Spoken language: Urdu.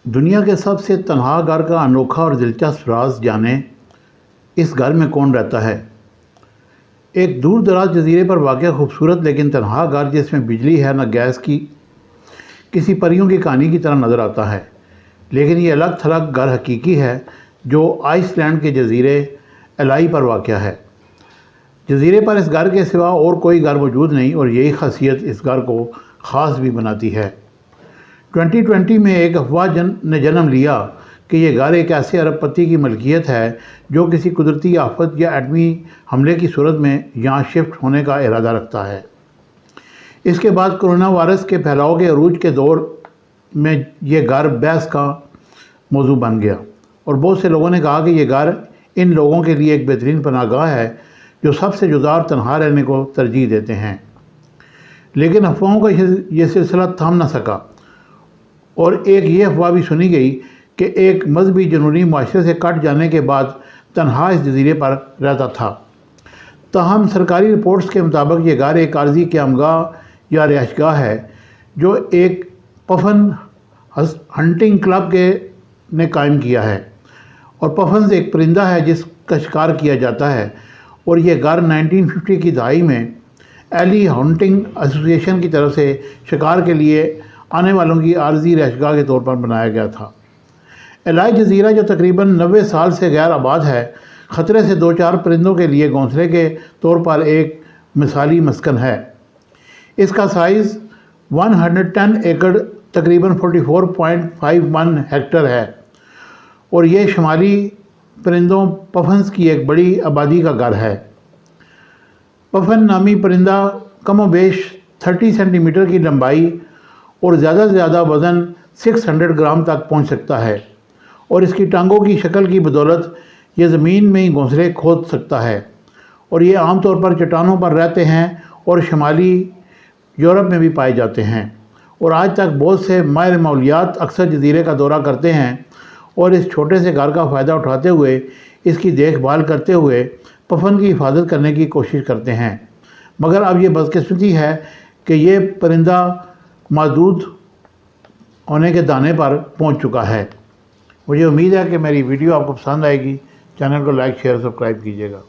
دنیا کے سب سے تنہا گھر کا انوکھا اور دلچسپ راز جانیں، اس گھر میں کون رہتا ہے؟ ایک دور دراز جزیرے پر واقع خوبصورت لیکن تنہا گھر جس میں بجلی ہے نہ گیس کی، کسی پریوں کی کہانی کی طرح نظر آتا ہے۔ لیکن یہ الگ تھلگ گھر حقیقی ہے جو آئس لینڈ کے جزیرے الائی پر واقع ہے۔ جزیرے پر اس گھر کے سوا اور کوئی گھر موجود نہیں اور یہی خاصیت اس گھر کو خاص بھی بناتی ہے۔ 2020 میں ایک افواہ نے جنم لیا کہ یہ گھر ایک ایسے ارب پتی کی ملکیت ہے جو کسی قدرتی آفت یا ایٹمی حملے کی صورت میں یہاں شفٹ ہونے کا ارادہ رکھتا ہے۔ اس کے بعد کرونا وائرس کے پھیلاؤ کے عروج کے دور میں یہ گھر بحث کا موضوع بن گیا اور بہت سے لوگوں نے کہا کہ یہ گھر ان لوگوں کے لیے ایک بہترین پناہ گاہ ہے جو سب سے جدا اور تنہا رہنے کو ترجیح دیتے ہیں۔ لیکن افواہوں کا یہ سلسلہ تھم نہ سکا اور ایک یہ افواہ بھی سنی گئی کہ ایک مذہبی جنوبی معاشرے سے کٹ جانے کے بعد تنہا اس جزیرے پر رہتا تھا۔ تاہم سرکاری رپورٹس کے مطابق یہ گھر ایک عارضی قیامگاہ یا رہائش گاہ ہے جو ایک پفن ہنٹنگ کلب نے قائم کیا ہے، اور پفنز ایک پرندہ ہے جس کا شکار کیا جاتا ہے، اور یہ گھر 1950 کی دہائی میں ایلی ہنٹنگ ایسوسی ایشن کی طرف سے شکار کے لیے آنے والوں کی عارضی رہائش گاہ کے طور پر بنایا گیا تھا۔ الائی جزیرہ جو تقریباً 90 سال سے غیر آباد ہے، خطرے سے دوچار پرندوں کے لیے گھونسلے کے طور پر ایک مثالی مسکن ہے۔ اس کا سائز 110 ایکڑ تقریباً 44.51 ہیکٹر ہے اور یہ شمالی پرندوں پفنز کی ایک بڑی آبادی کا گھر ہے۔ پفن نامی پرندہ کم و بیش 30 سینٹی میٹر کی لمبائی اور زیادہ سے زیادہ وزن 600 گرام تک پہنچ سکتا ہے، اور اس کی ٹانگوں کی شکل کی بدولت یہ زمین میں ہی گھونسلے کھود سکتا ہے، اور یہ عام طور پر چٹانوں پر رہتے ہیں اور شمالی یورپ میں بھی پائے جاتے ہیں۔ اور آج تک بہت سے ماہر ماحولیات اکثر جزیرے کا دورہ کرتے ہیں اور اس چھوٹے سے گھر کا فائدہ اٹھاتے ہوئے اس کی دیکھ بھال کرتے ہوئے پفن کی حفاظت کرنے کی کوشش کرتے ہیں، مگر اب یہ بدقسمتی ہے کہ یہ پرندہ محدود ہونے کے دانے پر پہنچ چکا ہے۔ مجھے امید ہے کہ میری ویڈیو آپ کو پسند آئے گی۔ چینل کو لائک، شیئر، سبسکرائب کیجیے گا۔